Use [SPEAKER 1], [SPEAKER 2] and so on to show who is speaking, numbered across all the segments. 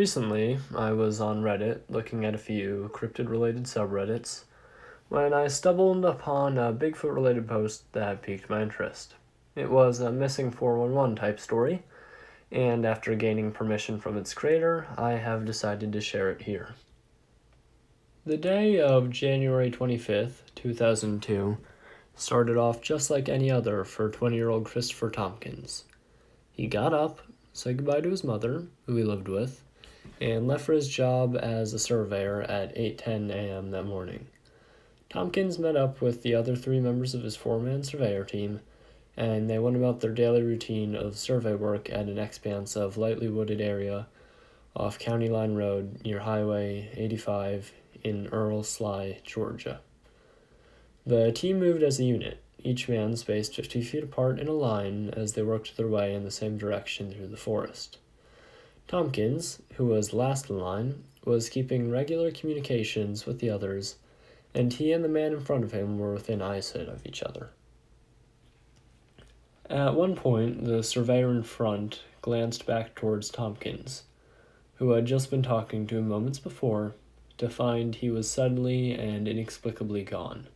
[SPEAKER 1] Recently, I was on Reddit looking at a few cryptid-related subreddits when I stumbled upon a Bigfoot-related post that piqued my interest. It was a missing 411 type story, and after gaining permission from its creator, I have decided to share it here. The day of January 25th, 2002, started off just like any other for 20-year-old Christopher Thomkins. He got up, said goodbye to his mother, who he lived with, and left for his job as a surveyor at 8:10 a.m. that morning. Thomkins met up with the other three members of his four-man surveyor team, and they went about their daily routine of survey work at an expanse of lightly wooded area off County Line Road near Highway 85 in Earl Sly, Georgia. The team moved as a unit, each man spaced 50 feet apart in a line as they worked their way in the same direction through the forest. Thomkins, who was last in line, was keeping regular communications with the others, and he and the man in front of him were within eyesight of each other. At one point, the surveyor in front glanced back towards Thomkins, who had just been talking to him moments before, to find he was suddenly and inexplicably gone.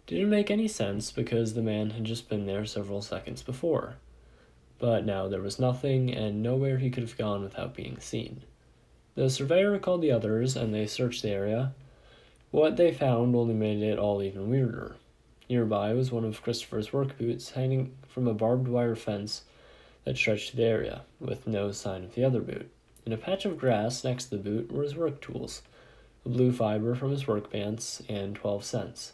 [SPEAKER 1] Didn't make any sense because the man had just been there several seconds before. But now there was nothing and nowhere he could have gone without being seen. The surveyor called the others and they searched the area. What they found only made it all even weirder. Nearby was one of Christopher's work boots hanging from a barbed wire fence that stretched to the area, with no sign of the other boot. In a patch of grass next to the boot were his work tools, a blue fiber from his work pants, and 12 cents.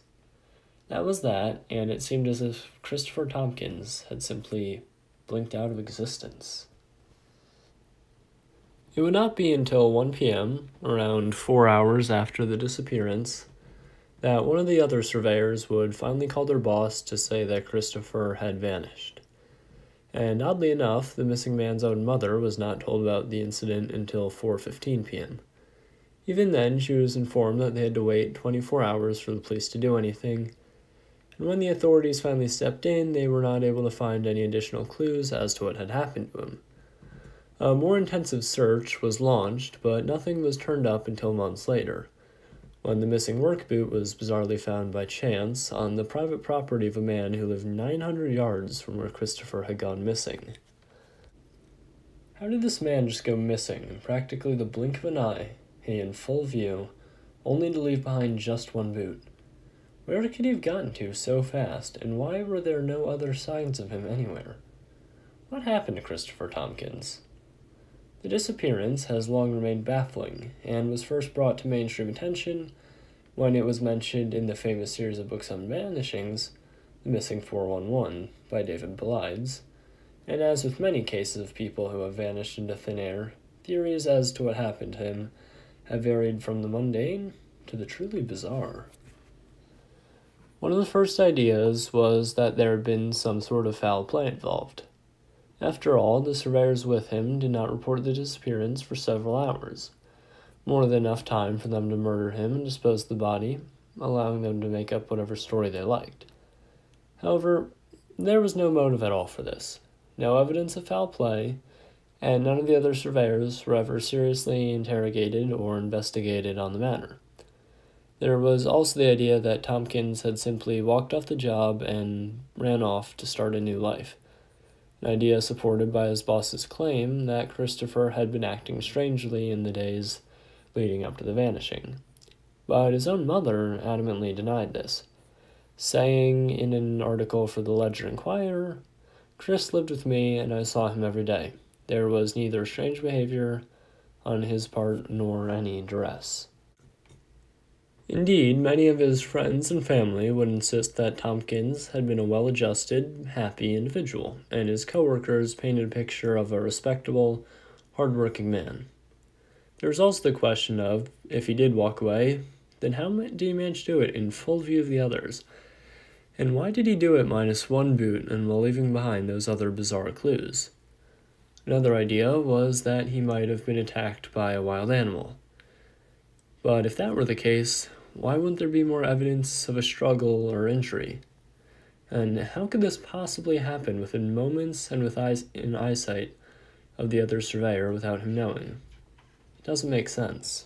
[SPEAKER 1] That was that, and it seemed as if Christopher Thomkins had simply blinked out of existence. It would not be until 1 p.m., around 4 hours after the disappearance, that one of the other surveyors would finally call their boss to say that Christopher had vanished. And oddly enough, the missing man's own mother was not told about the incident until 4:15 p.m. Even then, she was informed that they had to wait 24 hours for the police to do anything, and when the authorities finally stepped in, they were not able to find any additional clues as to what had happened to him. A more intensive search was launched, but nothing was turned up until months later, when the missing work boot was bizarrely found by chance on the private property of a man who lived 900 yards from where Christopher had gone missing. How did this man just go missing in practically the blink of an eye, he in full view, only to leave behind just one boot? Where could he have gotten to so fast, and why were there no other signs of him anywhere? What happened to Christopher Thomkins? The disappearance has long remained baffling, and was first brought to mainstream attention when it was mentioned in the famous series of books on vanishings, The Missing 411 by David Belides, and as with many cases of people who have vanished into thin air, theories as to what happened to him have varied from the mundane to the truly bizarre. One of the first ideas was that there had been some sort of foul play involved. After all, the surveyors with him did not report the disappearance for several hours, more than enough time for them to murder him and dispose of the body, allowing them to make up whatever story they liked. However, there was no motive at all for this, no evidence of foul play, and none of the other surveyors were ever seriously interrogated or investigated on the matter. There was also the idea that Thomkins had simply walked off the job and ran off to start a new life, an idea supported by his boss's claim that Christopher had been acting strangely in the days leading up to the vanishing. But his own mother adamantly denied this, saying in an article for the Ledger-Inquirer, "Chris lived with me and I saw him every day. There was neither strange behavior on his part nor any duress." Indeed, many of his friends and family would insist that Thomkins had been a well-adjusted, happy individual, and his coworkers painted a picture of a respectable, hard-working man. There was also the question of, if he did walk away, then how did he manage to do it in full view of the others? And why did he do it minus one boot and while leaving behind those other bizarre clues? Another idea was that he might have been attacked by a wild animal. But if that were the case, why wouldn't there be more evidence of a struggle or injury? And how could this possibly happen within moments and in eyesight of the other surveyor without him knowing? It doesn't make sense.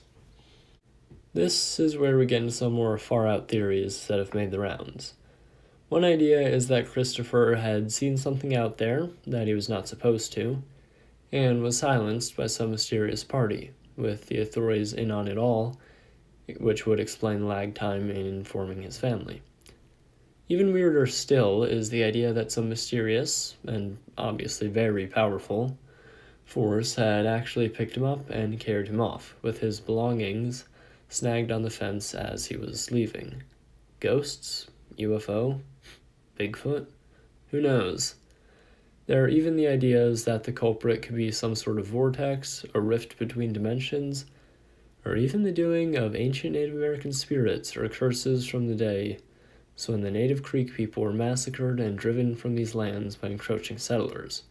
[SPEAKER 1] This is where we get into some more far-out theories that have made the rounds. One idea is that Christopher had seen something out there that he was not supposed to, and was silenced by some mysterious party, with the authorities in on it all, which would explain lag time in informing his family. Even weirder still is the idea that some mysterious, and obviously very powerful, force had actually picked him up and carried him off, with his belongings snagged on the fence as he was leaving. Ghosts? UFO? Bigfoot? Who knows? There are even the ideas that the culprit could be some sort of vortex, a rift between dimensions, or even the doing of ancient Native American spirits or curses from the day, so when the native Creek people were massacred and driven from these lands by encroaching settlers.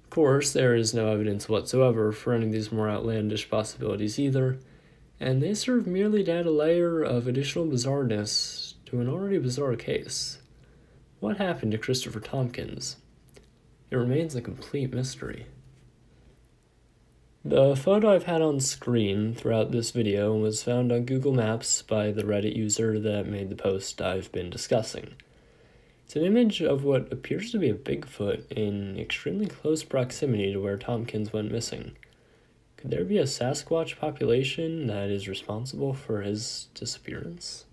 [SPEAKER 1] Of course, there is no evidence whatsoever for any of these more outlandish possibilities either, and they serve merely to add a layer of additional bizarreness to an already bizarre case. What happened to Christopher Thomkins? It remains a complete mystery. The photo I've had on screen throughout this video was found on Google Maps by the Reddit user that made the post I've been discussing. It's an image of what appears to be a Bigfoot in extremely close proximity to where Thomkins went missing. Could there be a Sasquatch population that is responsible for his disappearance?